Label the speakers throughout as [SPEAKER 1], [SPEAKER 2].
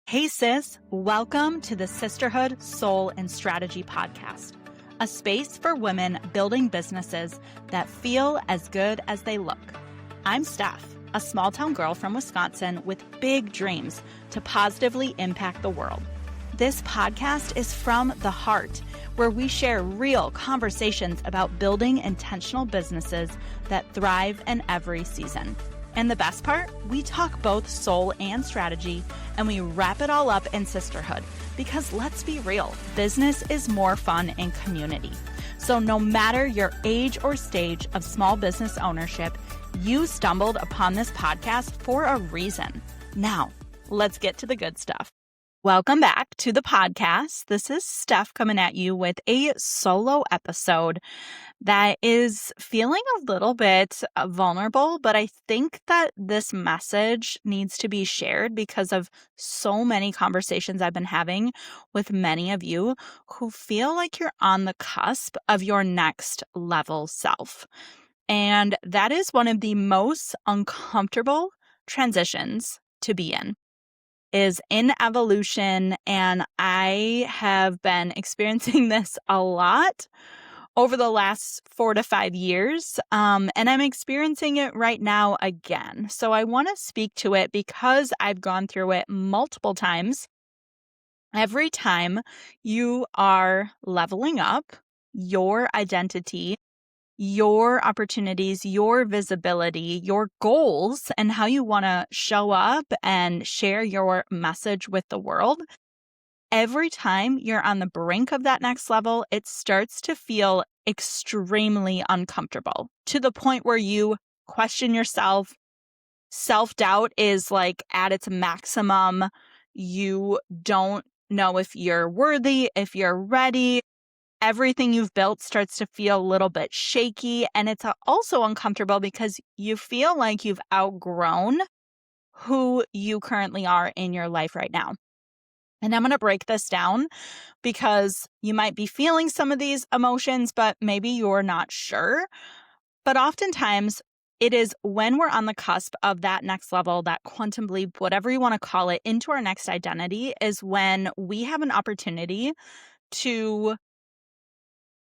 [SPEAKER 1] Hey sis, welcome to the Sisterhood, Soul, and Strategy podcast, a space for women building businesses that feel as good as they look. I'm Steph, a small town girl from Wisconsin with big dreams to positively impact the world. This podcast is from the heart, where we share real conversations about building intentional businesses that thrive in every season. And the best part, we talk both soul and strategy, and we wrap it all up in sisterhood. Because let's be real, business is more fun in community. So no matter your age or stage of small business ownership, you stumbled upon this podcast for a reason. Now, let's get to the good stuff. Welcome back to the podcast. This is Steph coming at you with a solo episode that is feeling a little bit vulnerable, but I think that this message needs to be shared because of so many conversations I've been having with many of you who feel like you're on the cusp of your next level self. And that is one of the most uncomfortable transitions to be in. Is in evolution, and I have been experiencing this a lot over the last 4 to 5 years, and I'm experiencing it right now again. So I want to speak to it because I've gone through it multiple times. Every time you are leveling up your identity, your opportunities, your visibility, your goals, and how you want to show up and share your message with the world. Every time you're on the brink of that next level, it starts to feel extremely uncomfortable to the point where you question yourself. Self-doubt is like at its maximum. You don't know if you're worthy, if you're ready. Everything you've built starts to feel a little bit shaky, and it's also uncomfortable because you feel like you've outgrown who you currently are in your life right now. And I'm going to break this down because you might be feeling some of these emotions, but maybe you're not sure. But oftentimes, it is when we're on the cusp of that next level, that quantum leap, whatever you want to call it, into our next identity, is when we have an opportunity to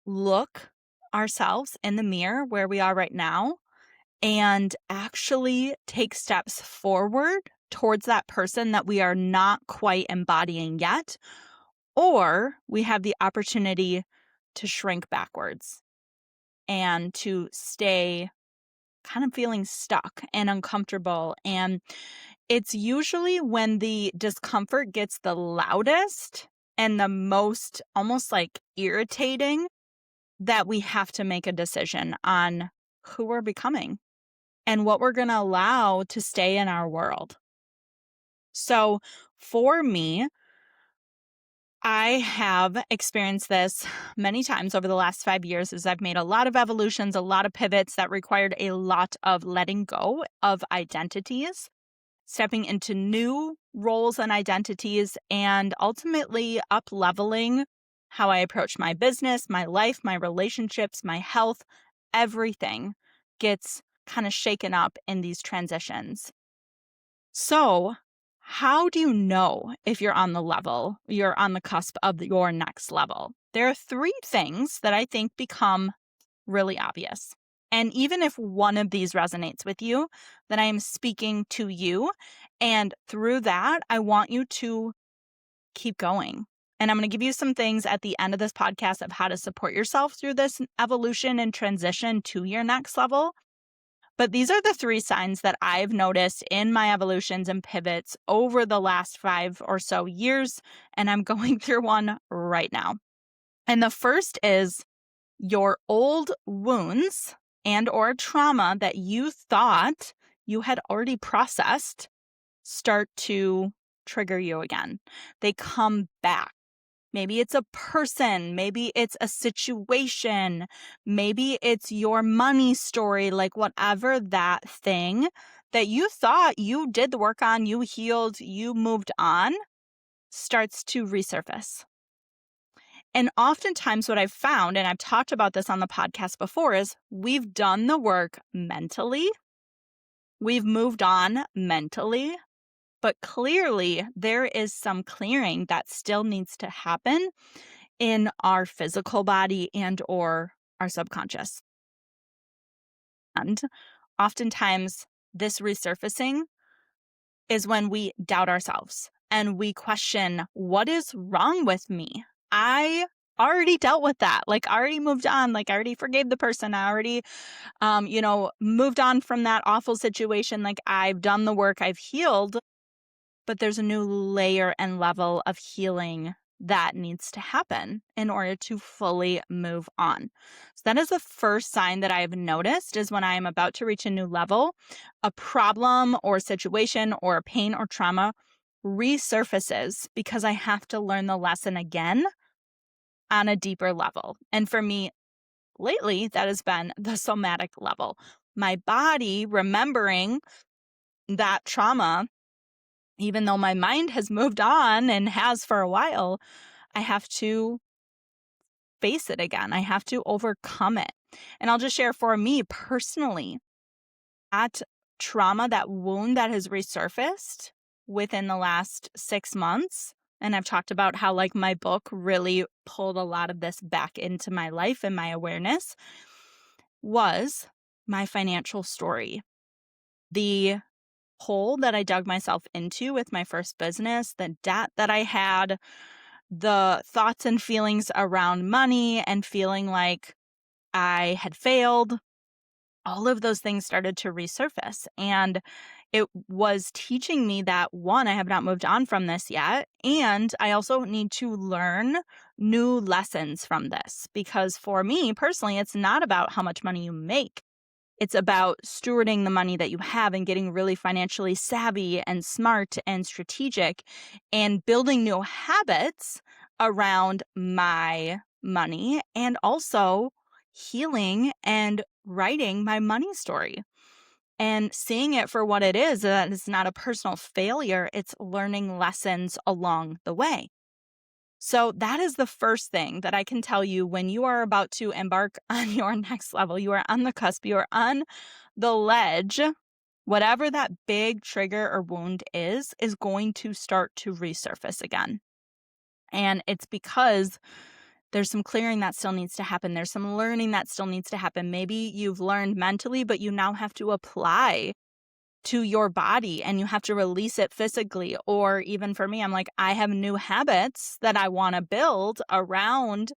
[SPEAKER 1] look ourselves in the mirror where we are right now and actually take steps forward towards that person that we are not quite embodying yet, or we have the opportunity to shrink backwards and to stay kind of feeling stuck and uncomfortable. And it's usually when the discomfort gets the loudest and the most almost like irritating that we have to make a decision on who we're becoming and what we're going to allow to stay in our world. So for me, I have experienced this many times over the last 5 years as I've made a lot of evolutions, a lot of pivots that required a lot of letting go of identities, stepping into new roles and identities, and ultimately up-leveling how I approach my business, my life, my relationships, my health. Everything gets kind of shaken up in these transitions. So, how do you know if you're on the cusp of your next level? There are 3 things that I think become really obvious. And even if one of these resonates with you, then I am speaking to you. And through that, I want you to keep going. And I'm going to give you some things at the end of this podcast of how to support yourself through this evolution and transition to your next level. But these are the 3 signs that I've noticed in my evolutions and pivots over the last 5 or so years. And I'm going through one right now. And the first is your old wounds and or trauma that you thought you had already processed start to trigger you again. They come back. Maybe it's a person, maybe it's a situation, maybe it's your money story, like whatever that thing that you thought you did the work on, you healed, you moved on, starts to resurface. And oftentimes what I've found, and I've talked about this on the podcast before, is we've done the work mentally. We've moved on mentally. But clearly, there is some clearing that still needs to happen in our physical body and or our subconscious. And oftentimes, this resurfacing is when we doubt ourselves and we question, what is wrong with me? I already dealt with that. Like, I already moved on. Like, I already forgave the person. I already, moved on from that awful situation. Like, I've done the work, I've healed, but there's a new layer and level of healing that needs to happen in order to fully move on. So that is the first sign that I've noticed is when I am about to reach a new level, a problem or situation or a pain or trauma resurfaces because I have to learn the lesson again on a deeper level. And for me, lately, that has been the somatic level. My body remembering that trauma, even though my mind has moved on and has for a while, I have to face it again. I have to overcome it. And I'll just share for me personally, that trauma, that wound that has resurfaced within the last 6 months. And I've talked about how like my book really pulled a lot of this back into my life and my awareness was my financial story. The hole that I dug myself into with my first business, the debt that I had, the thoughts and feelings around money and feeling like I had failed, all of those things started to resurface. And it was teaching me that one, I have not moved on from this yet. And I also need to learn new lessons from this because for me personally, it's not about how much money you make. It's about stewarding the money that you have and getting really financially savvy and smart and strategic and building new habits around my money and also healing and writing my money story and seeing it for what it is, that it's not a personal failure, it's learning lessons along the way. So that is the first thing that I can tell you when you are about to embark on your next level. You are on the cusp, you are on the ledge. Whatever that big trigger or wound is going to start to resurface again. And it's because there's some clearing that still needs to happen. There's some learning that still needs to happen. Maybe you've learned mentally, but you now have to apply to your body and you have to release it physically. Or even for me, I'm like, I have new habits that I want to build around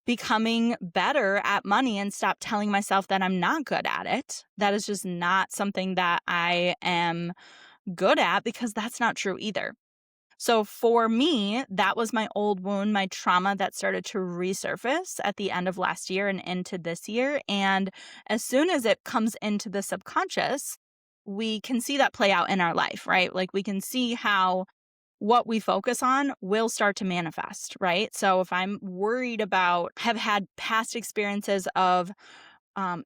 [SPEAKER 1] becoming better at money and stop telling myself that I'm not good at it. That is just not something that I am good at because that's not true either. So for me, that was my old wound, my trauma that started to resurface at the end of last year and into this year. And as soon as it comes into the subconscious, we can see that play out in our life, right? Like we can see how what we focus on will start to manifest, right? So if I'm worried about, have had past experiences of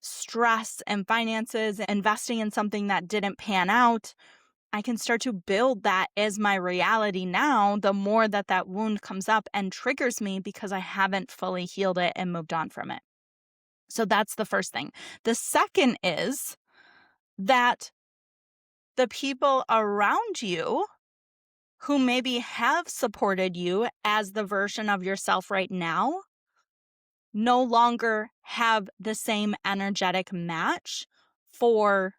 [SPEAKER 1] stress and finances, investing in something that didn't pan out, I can start to build that as my reality now, the more that that wound comes up and triggers me because I haven't fully healed it and moved on from it. So that's the first thing. The second is that the people around you who maybe have supported you as the version of yourself right now no longer have the same energetic match for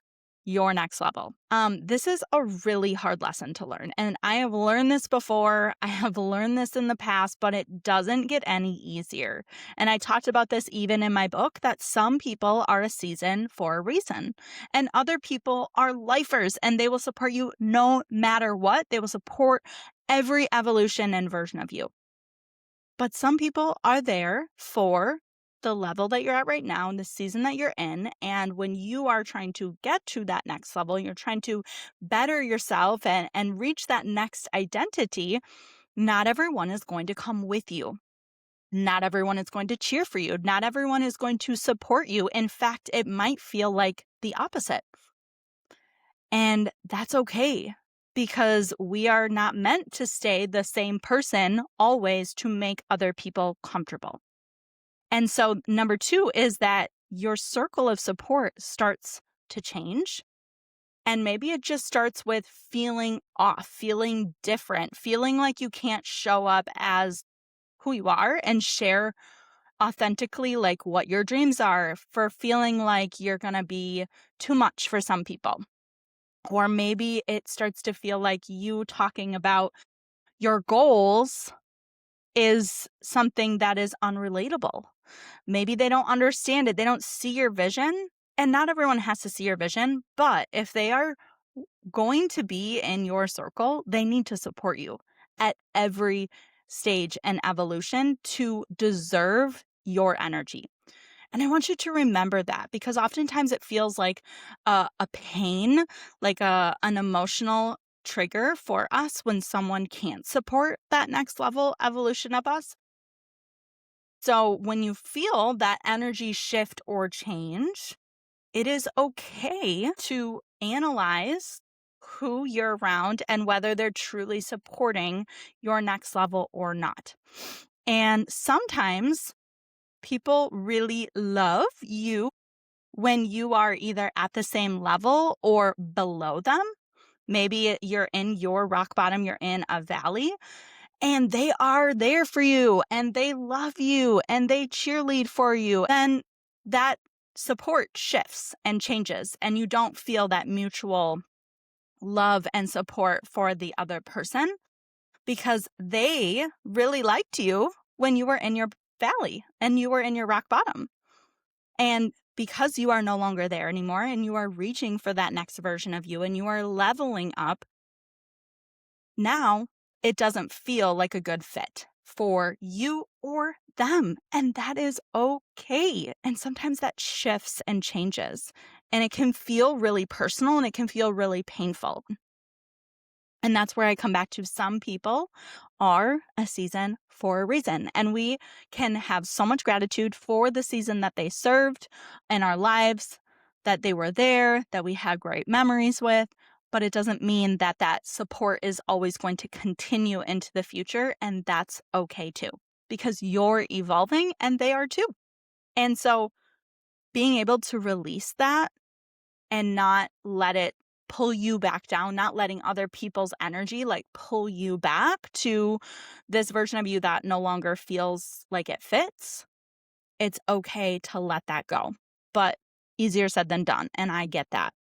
[SPEAKER 1] your next level. This is a really hard lesson to learn. And I have learned this before. I have learned this in the past, but it doesn't get any easier. And I talked about this even in my book that some people are a season for a reason and other people are lifers and they will support you no matter what. They will support every evolution and version of you. But some people are there for the level that you're at right now in the season that you're in. And when you are trying to get to that next level, you're trying to better yourself and reach that next identity, not everyone is going to come with you. Not everyone is going to cheer for you. Not everyone is going to support you. In fact, it might feel like the opposite. And that's okay because we are not meant to stay the same person always to make other people comfortable. And so number 2 is that your circle of support starts to change And maybe it just starts with feeling off, feeling different, feeling like you can't show up as who you are and share authentically like what your dreams are, for feeling like you're going to be too much for some people. Or maybe it starts to feel like you talking about your goals is something that is unrelatable. Maybe they don't understand it. They don't see your vision. And not everyone has to see your vision, but if they are going to be in your circle, they need to support you at every stage and evolution to deserve your energy. And I want you to remember that, because oftentimes it feels like a pain, like an emotional trigger for us when someone can't support that next level evolution of us. So when you feel that energy shift or change, it is okay to analyze who you're around and whether they're truly supporting your next level or not. And sometimes people really love you when you are either at the same level or below them. Maybe you're in your rock bottom, you're in a valley, and they are there for you and they love you and they cheerlead for you. Then that support shifts and changes, and you don't feel that mutual love and support for the other person because they really liked you when you were in your valley and you were in your rock bottom. And because you are no longer there anymore and you are reaching for that next version of you and you are leveling up, now it doesn't feel like a good fit for you or them. And that is okay. And sometimes that shifts and changes. And it can feel really personal and it can feel really painful. And that's where I come back to, some people are a season for a reason. And we can have so much gratitude for the season that they served in our lives, that they were there, that we had great memories with. But it doesn't mean that that support is always going to continue into the future. And that's okay too, because you're evolving and they are too. And so being able to release that and not let it pull you back down, not letting other people's energy like pull you back to this version of you that no longer feels like it fits. It's okay to let that go, but easier said than done. And I get that.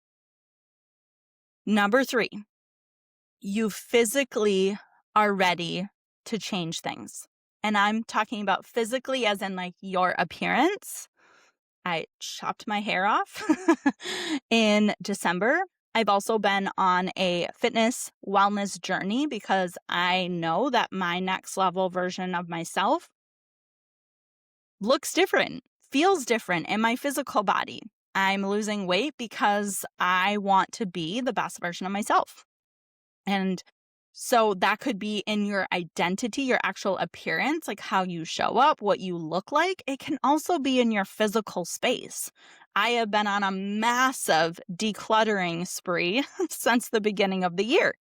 [SPEAKER 1] Number 3, you physically are ready to change things. And I'm talking about physically as in like your appearance. I chopped my hair off in December. I've also been on a fitness wellness journey because I know that my next level version of myself looks different, feels different in my physical body. I'm losing weight because I want to be the best version of myself. And so that could be in your identity, your actual appearance, like how you show up, what you look like. It can also be in your physical space. I have been on a massive decluttering spree since the beginning of the year.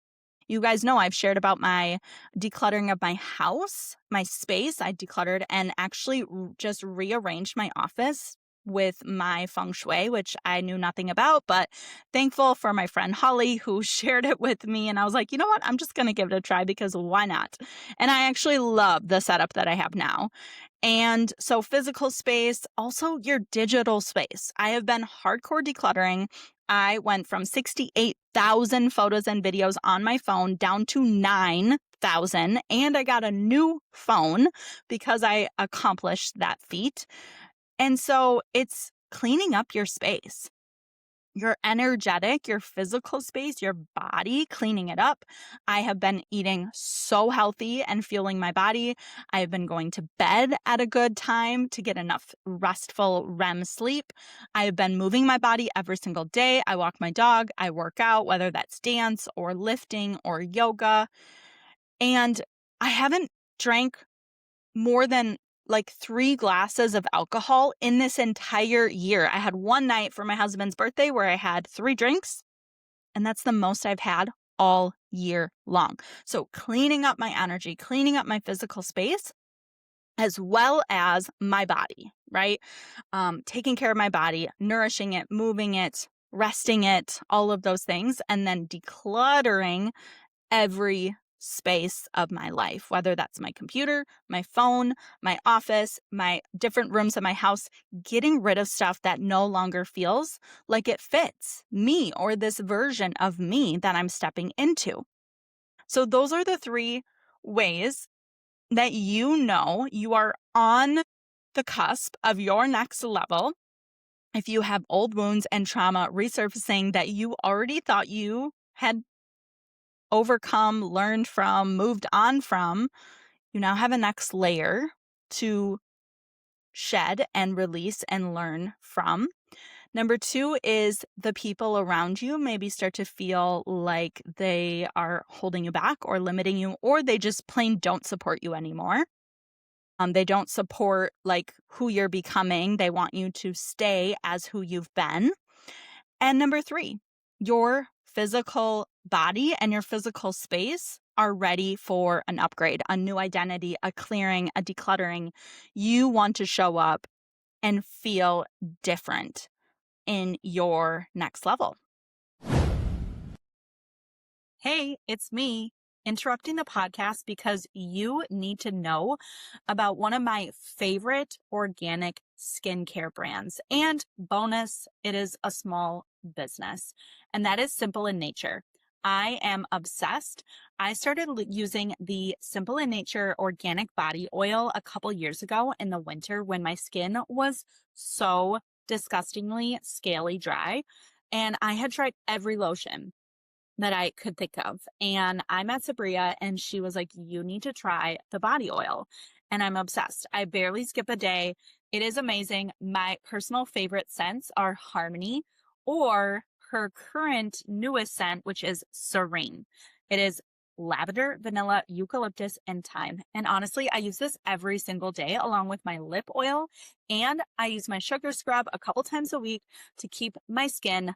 [SPEAKER 1] You guys know I've shared about my decluttering of my house, my space. I decluttered and actually just rearranged my office with my feng shui, which I knew nothing about, but thankful for my friend Holly who shared it with me. And I was like, you know what? I'm just going to give it a try because why not? And I actually love the setup that I have now. And so physical space, also your digital space. I have been hardcore decluttering. I went from 68,000 photos and videos on my phone down to 9,000. And I got a new phone because I accomplished that feat. And so it's cleaning up your space, your energetic, your physical space, your body, cleaning it up. I have been eating so healthy and fueling my body. I have been going to bed at a good time to get enough restful REM sleep. I have been moving my body every single day. I walk my dog, I work out, whether that's dance or lifting or yoga. And I haven't drank more than like 3 glasses of alcohol in this entire year. I had one night for my husband's birthday where I had 3 drinks, and that's the most I've had all year long. So cleaning up my energy, cleaning up my physical space, as well as my body, right? Taking care of my body, nourishing it, moving it, resting it, all of those things, and then decluttering every space of my life, whether that's my computer, my phone, my office, my different rooms of my house, getting rid of stuff that no longer feels like it fits me or this version of me that I'm stepping into. So those are the 3 ways that you are on the cusp of your next level. If you have old wounds and trauma resurfacing that you already thought you had overcome, learned from, moved on from, you now have a next layer to shed and release and learn from. Number 2 is the people around you maybe start to feel like they are holding you back or limiting you, or they just plain don't support you anymore. They don't support like who you're becoming. They want you to stay as who you've been. And number 3, your physical body and your physical space are ready for an upgrade, a new identity, a clearing, a decluttering. You want to show up and feel different in your next level. Hey, it's me interrupting the podcast because you need to know about one of my favorite organic skincare brands. And bonus, it is a small business, and that is Simple in Nature. I am obsessed. I started using the Simple in Nature organic body oil a couple years ago in the winter when my skin was so disgustingly scaly dry. And I had tried every lotion that I could think of. And I met Sabria and she was like, you need to try the body oil. And I'm obsessed. I barely skip a day. It is amazing. My personal favorite scents are Harmony or her current newest scent, which is Serene. It is lavender, vanilla, eucalyptus, and thyme. And honestly, I use this every single day along with my lip oil. And I use my sugar scrub a couple times a week to keep my skin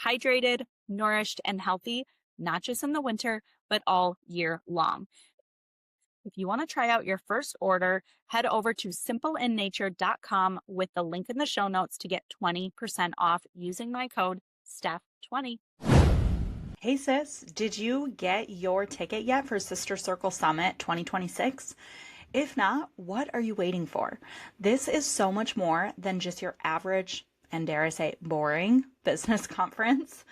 [SPEAKER 1] hydrated, nourished, and healthy, not just in the winter, but all year long. If you want to try out your first order, head over to simpleinnature.com with the link in the show notes to get 20% off using my code STEPH20. Hey sis, did you get your ticket yet for Sister Circle Summit 2026? If not, what are you waiting for? This is so much more than just your average and dare I say boring business conference.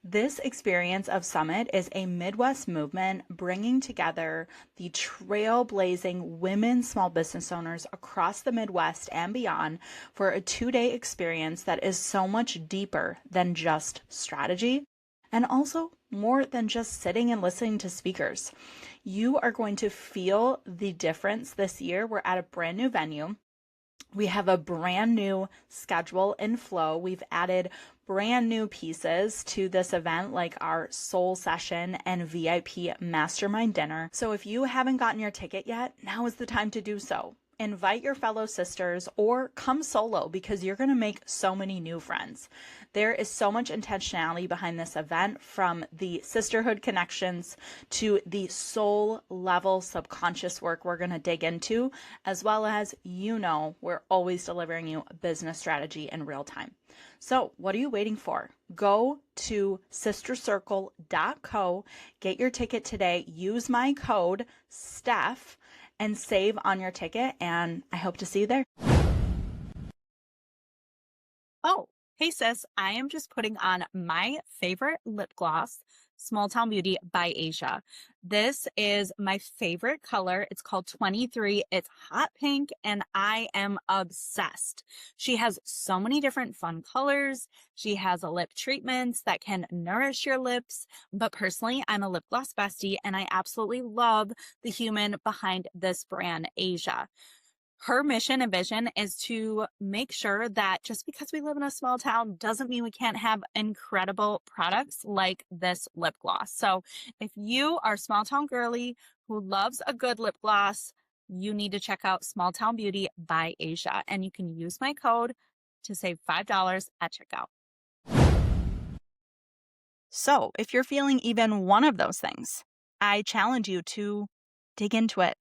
[SPEAKER 1] This experience of Summit is a Midwest movement bringing together the trailblazing women small business owners across the Midwest and beyond for a 2-day experience that is so much deeper than just strategy and also more than just sitting and listening to speakers. You are going to feel the difference this year. We're at a brand new venue. We have a brand new schedule and flow. We've added brand new pieces to this event, like our soul session and VIP mastermind dinner. So if you haven't gotten your ticket yet, now is the time to do so. Invite your fellow sisters or come solo because you're going to make so many new friends. There is so much intentionality behind this event, from the sisterhood connections to the soul level subconscious work we're going to dig into, as well as, we're always delivering you business strategy in real time. So what are you waiting for? Go to sistercircle.co, get your ticket today, use my code Steph, and save on your ticket, and I hope to see you there. Oh, hey sis, I am just putting on my favorite lip gloss, Small Town Beauty by Asia. This is my favorite color. It's called 23. It's hot pink and I am obsessed. She has so many different fun colors. She has a lip treatments that can nourish your lips. But personally, I'm a lip gloss bestie and I absolutely love the human behind this brand, Asia. Her mission and vision is to make sure that just because we live in a small town doesn't mean we can't have incredible products like this lip gloss. So if you are a small town girly who loves a good lip gloss, you need to check out Small Town Beauty by Asia, and you can use my code to save $5 at checkout. So if you're feeling even one of those things, I challenge you to dig into it.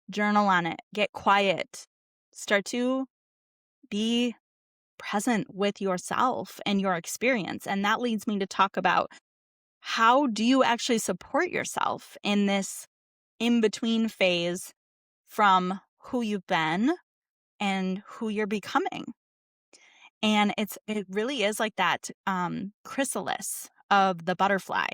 [SPEAKER 1] Journal on it, get quiet, start to be present with yourself and your experience. And that leads me to talk about, how do you actually support yourself in this in between phase from who you've been and who you're becoming? And it really is like that chrysalis of the butterfly,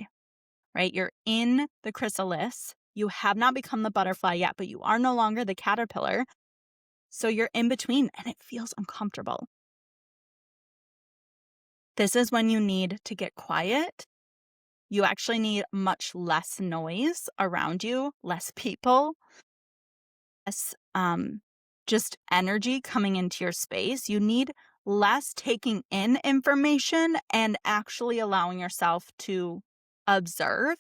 [SPEAKER 1] right? You're in the chrysalis. You have not become the butterfly yet, but you are no longer the caterpillar. So you're in between and it feels uncomfortable. This is when you need to get quiet. You actually need much less noise around you, less people, less just energy coming into your space. You need less taking in information and actually allowing yourself to observe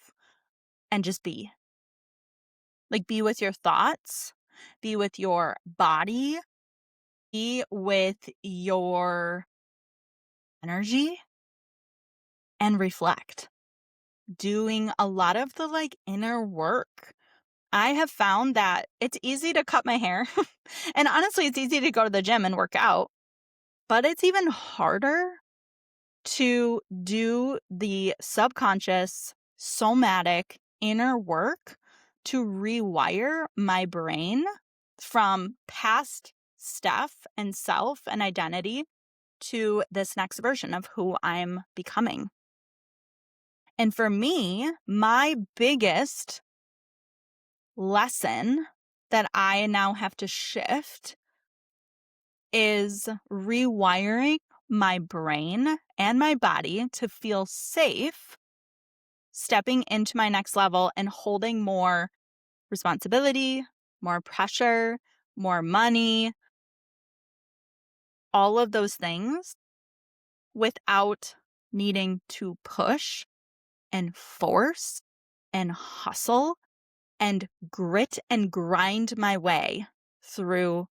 [SPEAKER 1] and just be. Like, be with your thoughts, be with your body, be with your energy, and reflect. Doing a lot of the inner work. I have found that it's easy to cut my hair. And honestly, it's easy to go to the gym and work out, but it's even harder to do the subconscious, somatic inner work to rewire my brain from past Steph and self and identity to this next version of who I'm becoming. And for me, my biggest lesson that I now have to shift is rewiring my brain and my body to feel safe stepping into my next level and holding more responsibility, more pressure, more money, all of those things without needing to push and force and hustle and grit and grind my way through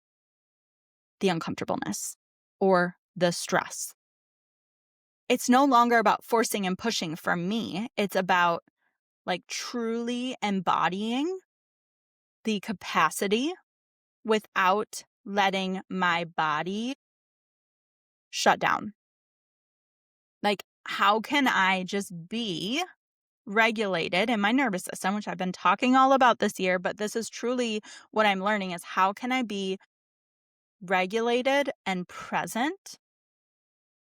[SPEAKER 1] the uncomfortableness or the stress. It's no longer about forcing and pushing for me. It's about truly embodying the capacity without letting my body shut down. How can I just be regulated in my nervous system, which I've been talking all about this year, but this is truly what I'm learning, is how can I be regulated and present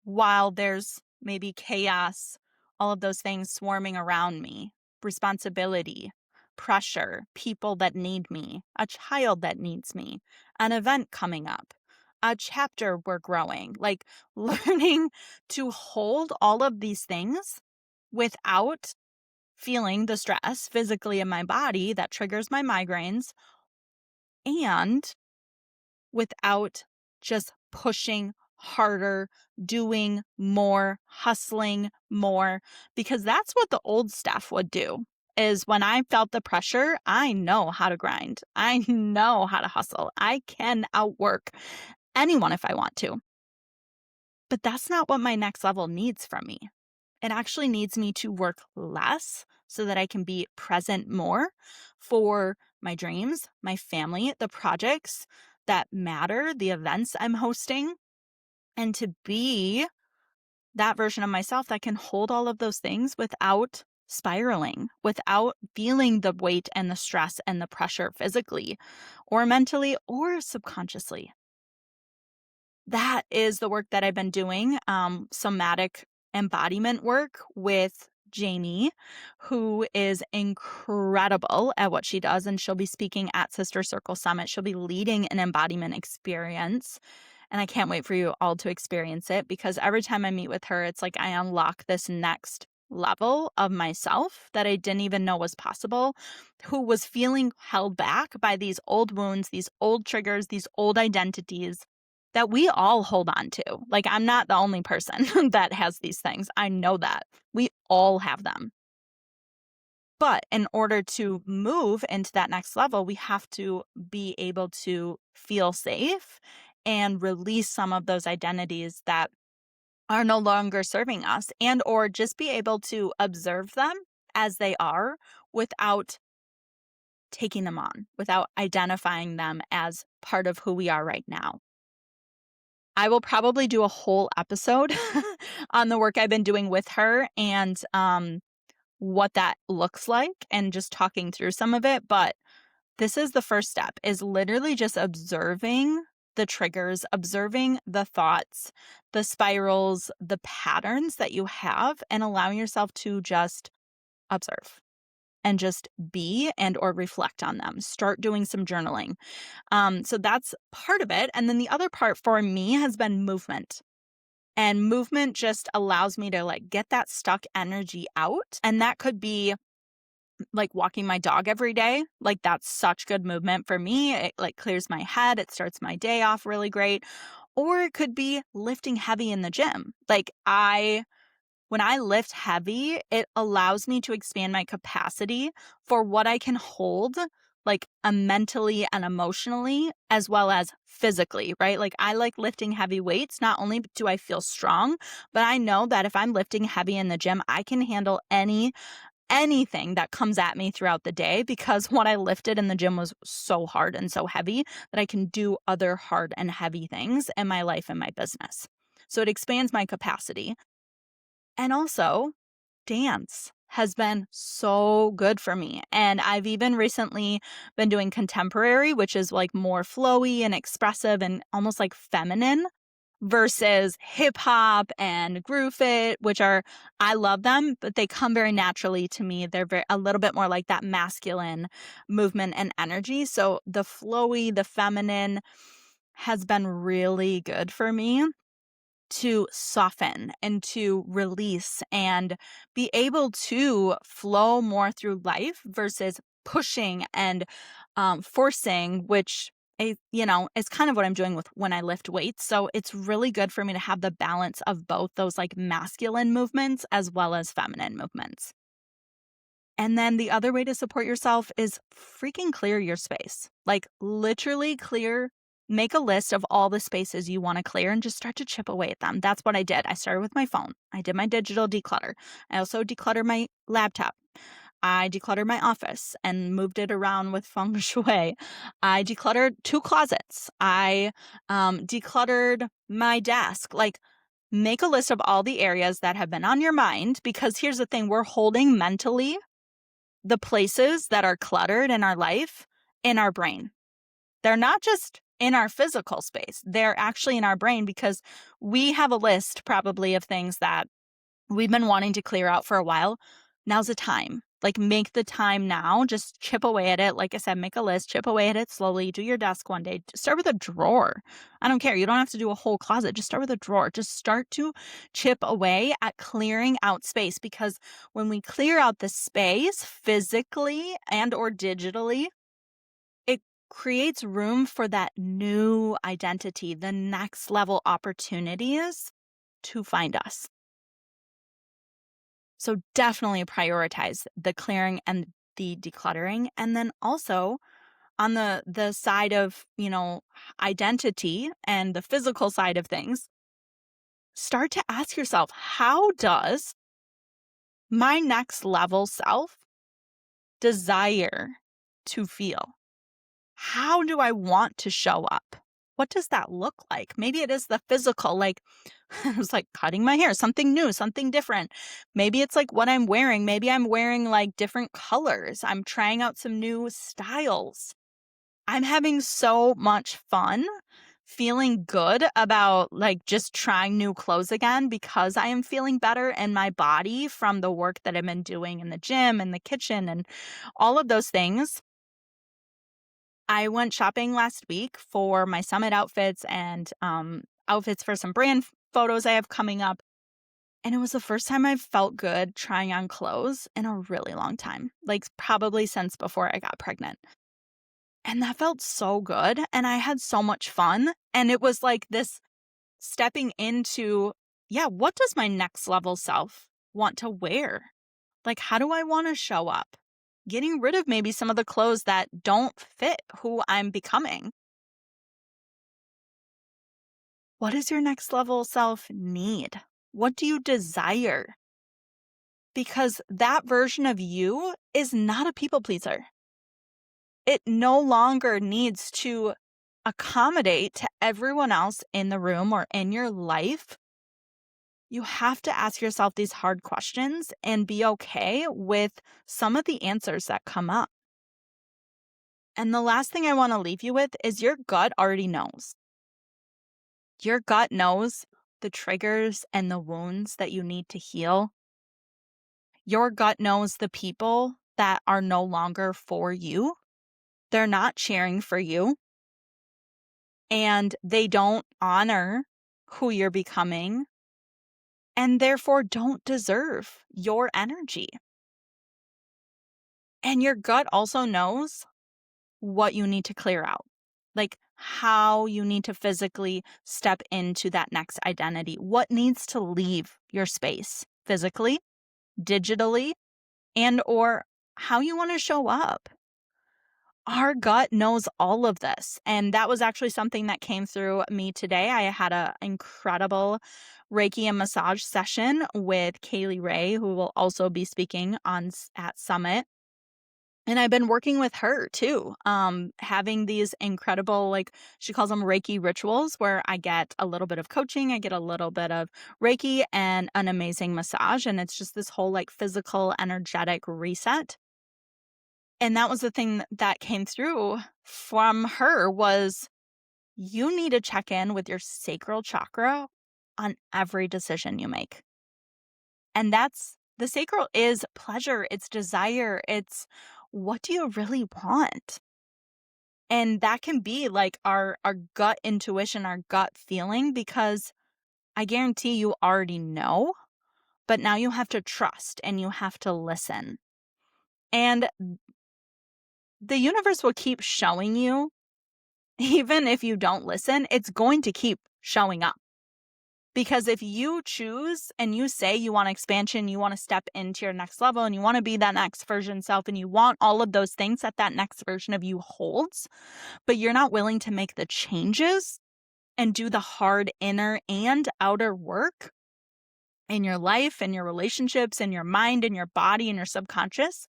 [SPEAKER 1] while there's maybe chaos, all of those things swarming around me, responsibility, pressure, people that need me, a child that needs me, an event coming up, a chapter we're growing, learning to hold all of these things without feeling the stress physically in my body that triggers my migraines, and without just pushing harder, doing more, hustling more, because that's what the old Steph would do. Is when I felt the pressure, I know how to grind. I know how to hustle. I can outwork anyone if I want to. But that's not what my next level needs from me. It actually needs me to work less so that I can be present more for my dreams, my family, the projects that matter, the events I'm hosting, and to be that version of myself that can hold all of those things without spiraling, without feeling the weight and the stress and the pressure physically or mentally or subconsciously. That is the work that I've been doing, somatic embodiment work with Jamie, who is incredible at what she does. And she'll be speaking at Sister Circle Summit. She'll be leading an embodiment experience. And I can't wait for you all to experience it, because every time I meet with her, it's like I unlock this next level of myself that I didn't even know was possible, who was feeling held back by these old wounds, these old triggers, these old identities that we all hold on to. I'm not the only person that has these things. I know that. We all have them. But in order to move into that next level, we have to be able to feel safe and release some of those identities that are no longer serving us, and or just be able to observe them as they are without taking them on, without identifying them as part of who we are right now. I will probably do a whole episode on the work I've been doing with her and what that looks like and just talking through some of it. But this is the first step, is literally just observing the triggers, observing the thoughts, the spirals, the patterns that you have, and allowing yourself to just observe and just be and or reflect on them. Start doing some journaling. So that's part of it. And then the other part for me has been movement. And movement just allows me to like get that stuck energy out. And that could be like walking my dog every day. Like that's such good movement for me. It like clears my head. It starts my day off really great. Or it could be lifting heavy in the gym. When I lift heavy, it allows me to expand my capacity for what I can hold, like mentally and emotionally, as well as physically, right? Like I like lifting heavy weights. Not only do I feel strong, but I know that if I'm lifting heavy in the gym, I can handle anything that comes at me throughout the day because what I lifted in the gym was so hard and so heavy that I can do other hard and heavy things in my life and my business. So it expands my capacity. And also, dance has been so good for me. And I've even recently been doing contemporary, which is like more flowy and expressive and almost like feminine versus hip hop and groove fit, which are, I love them, but they come very naturally to me. They're a little bit more like that masculine movement and energy. So the flowy, the feminine has been really good for me to soften and to release and be able to flow more through life versus pushing and forcing, which is kind of what I'm doing with when I lift weights. So it's really good for me to have the balance of both those like masculine movements as well as feminine movements. And then the other way to support yourself is freaking clear your space. Like literally make a list of all the spaces you want to clear and just start to chip away at them. That's what I did. I started with my phone. I did my digital declutter. I also decluttered my laptop. I decluttered my office and moved it around with feng shui. I decluttered 2 closets. I decluttered my desk. Like, make a list of all the areas that have been on your mind because here's the thing, we're holding mentally the places that are cluttered in our life in our brain. They're not just in our physical space. They're actually in our brain because we have a list probably of things that we've been wanting to clear out for a while. Now's the time. Like make the time now. Just chip away at it. Like I said, make a list, chip away at it slowly. Do your desk one day. Start with a drawer. I don't care. You don't have to do a whole closet. Just start with a drawer. Just start to chip away at clearing out space because when we clear out the space physically and or digitally, it creates room for that new identity, the next level opportunities to find us. So definitely prioritize the clearing and the decluttering. And then also on the side of, identity and the physical side of things, start to ask yourself, how does my next level self desire to feel? How do I want to show up? What does that look like? Maybe it is the physical, like it was like cutting my hair, something new, something different. Maybe it's like what I'm wearing. Maybe I'm wearing like different colors. I'm trying out some new styles. I'm having so much fun feeling good about like just trying new clothes again because I am feeling better in my body from the work that I've been doing in the gym and the kitchen and all of those things. I went shopping last week for my summit outfits and outfits for some brand photos I have coming up. And it was the first time I've felt good trying on clothes in a really long time, like probably since before I got pregnant. And that felt so good. And I had so much fun. And it was like this stepping into, yeah, what does my next level self want to wear? Like, how do I want to show up? Getting rid of maybe some of the clothes that don't fit who I'm becoming. What does your next level self need? What do you desire? Because that version of you is not a people pleaser. It no longer needs to accommodate to everyone else in the room or in your life, you have to ask yourself these hard questions and be okay with some of the answers that come up. And the last thing I want to leave you with is your gut already knows. Your gut knows the triggers and the wounds that you need to heal. Your gut knows the people that are no longer for you. They're not cheering for you, and they don't honor who you're becoming, and therefore don't deserve your energy. And your gut also knows what you need to clear out, like how you need to physically step into that next identity, what needs to leave your space physically, digitally, and or how you want to show up. Our gut knows all of this. And that was actually something that came through me today. I had an incredible Reiki and massage session with Kaylee Ray, who will also be speaking at Summit. And I've been working with her too, having these incredible, like she calls them Reiki rituals, where I get a little bit of coaching, I get a little bit of Reiki and an amazing massage. And it's just this whole like physical, energetic reset. And that was the thing that came through from her was you need to check in with your sacral chakra on every decision you make. And the sacral is pleasure, it's desire, it's what do you really want? And that can be like our gut intuition, our gut feeling, because I guarantee you already know, but now you have to trust and you have to listen. And the universe will keep showing you, even if you don't listen, it's going to keep showing up. Because if you choose and you say you want expansion, you want to step into your next level and you want to be that next version self and you want all of those things that next version of you holds, but you're not willing to make the changes and do the hard inner and outer work in your life and your relationships and your mind and your body and your subconscious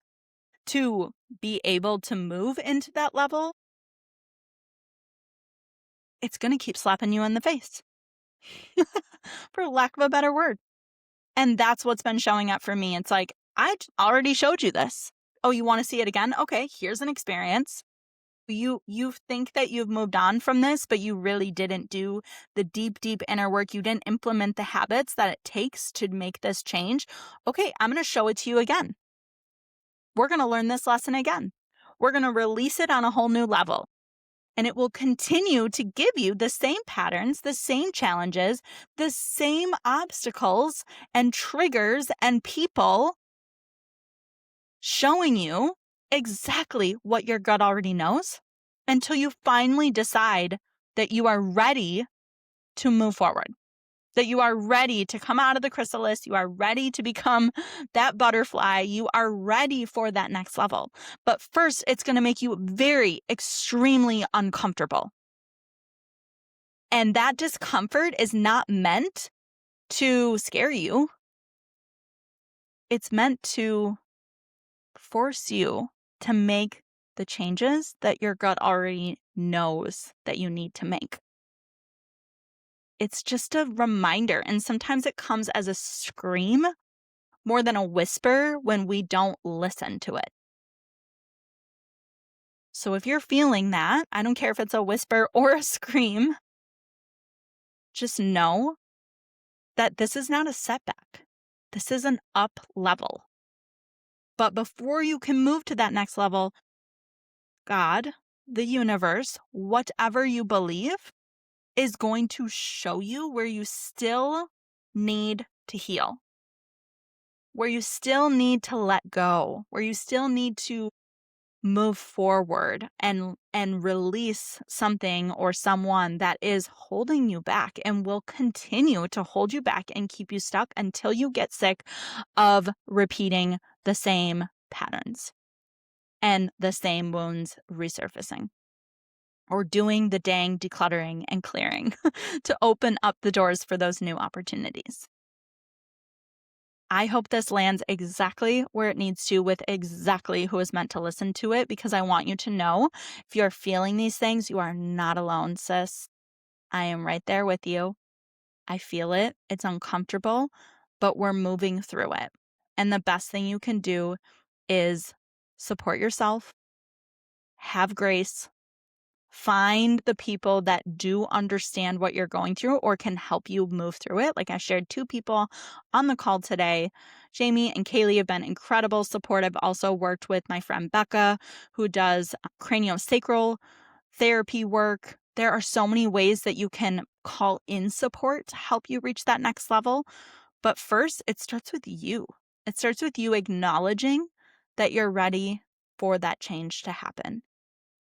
[SPEAKER 1] to be able to move into that level, it's going to keep slapping you in the face, for lack of a better word. And that's what's been showing up for me. It's like, I already showed you this. Oh, you want to see it again? Okay, here's an experience. You think that you've moved on from this, but you really didn't do the deep, deep inner work. You didn't implement the habits that it takes to make this change. Okay, I'm going to show it to you again. We're going to learn this lesson again. We're going to release it on a whole new level. And it will continue to give you the same patterns, the same challenges, the same obstacles and triggers and people showing you exactly what your gut already knows until you finally decide that you are ready to move forward, that you are ready to come out of the chrysalis, you are ready to become that butterfly, you are ready for that next level. But first, it's going to make you very, extremely uncomfortable. And that discomfort is not meant to scare you. It's meant to force you to make the changes that your gut already knows that you need to make. It's just a reminder. And sometimes it comes as a scream more than a whisper when we don't listen to it. So if you're feeling that, I don't care if it's a whisper or a scream, just know that this is not a setback. This is an up level. But before you can move to that next level, God, the universe, whatever you believe, is going to show you where you still need to heal, where you still need to let go, where you still need to move forward and release something or someone that is holding you back and will continue to hold you back and keep you stuck until you get sick of repeating the same patterns and the same wounds resurfacing, or doing the dang decluttering and clearing to open up the doors for those new opportunities. I hope this lands exactly where it needs to with exactly who is meant to listen to it, because I want you to know if you're feeling these things, you are not alone, sis. I am right there with you. I feel it. It's uncomfortable, but we're moving through it. And the best thing you can do is support yourself, have grace, find the people that do understand what you're going through or can help you move through it. Like I shared 2 people on the call today. Jamie and Kaylee have been incredible support. I've also worked with my friend Becca, who does craniosacral therapy work. There are so many ways that you can call in support to help you reach that next level. But first, it starts with you. It starts with you acknowledging that you're ready for that change to happen.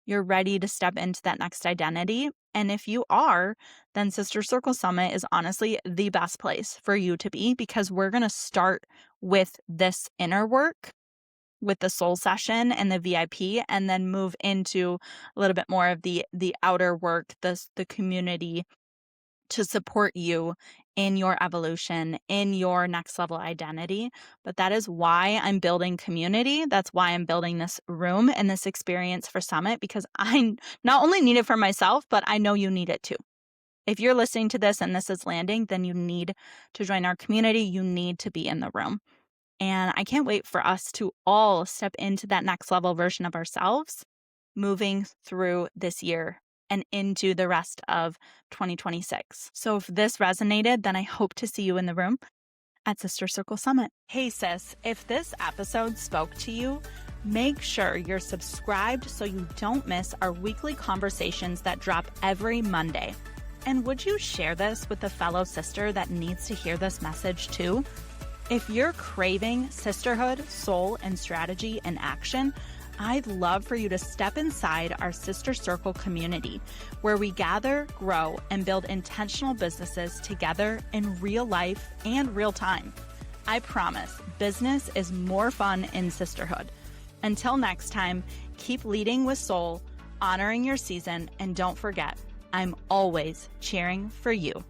[SPEAKER 1] You're ready to step into that next identity. And if you are, then Sister Circle Summit is honestly the best place for you to be, because we're going to start with this inner work, with the soul session and the VIP, and then move into a little bit more of the outer work, the community, to support you in your evolution, in your next level identity. But that is why I'm building community. That's why I'm building this room and this experience for Summit, because I not only need it for myself, but I know you need it too. If you're listening to this and this is landing, then you need to join our community. You need to be in the room. And I can't wait for us to all step into that next level version of ourselves, moving through this year and into the rest of 2026. So if this resonated, then I hope to see you in the room at Sister Circle Summit. Hey sis, if this episode spoke to you, make sure you're subscribed so you don't miss our weekly conversations that drop every Monday. And would you share this with a fellow sister that needs to hear this message too? If you're craving sisterhood, soul, and strategy in action, I'd love for you to step inside our Sister Circle community, where we gather, grow, and build intentional businesses together in real life and real time. I promise, business is more fun in sisterhood. Until next time, keep leading with soul, honoring your season, and don't forget, I'm always cheering for you.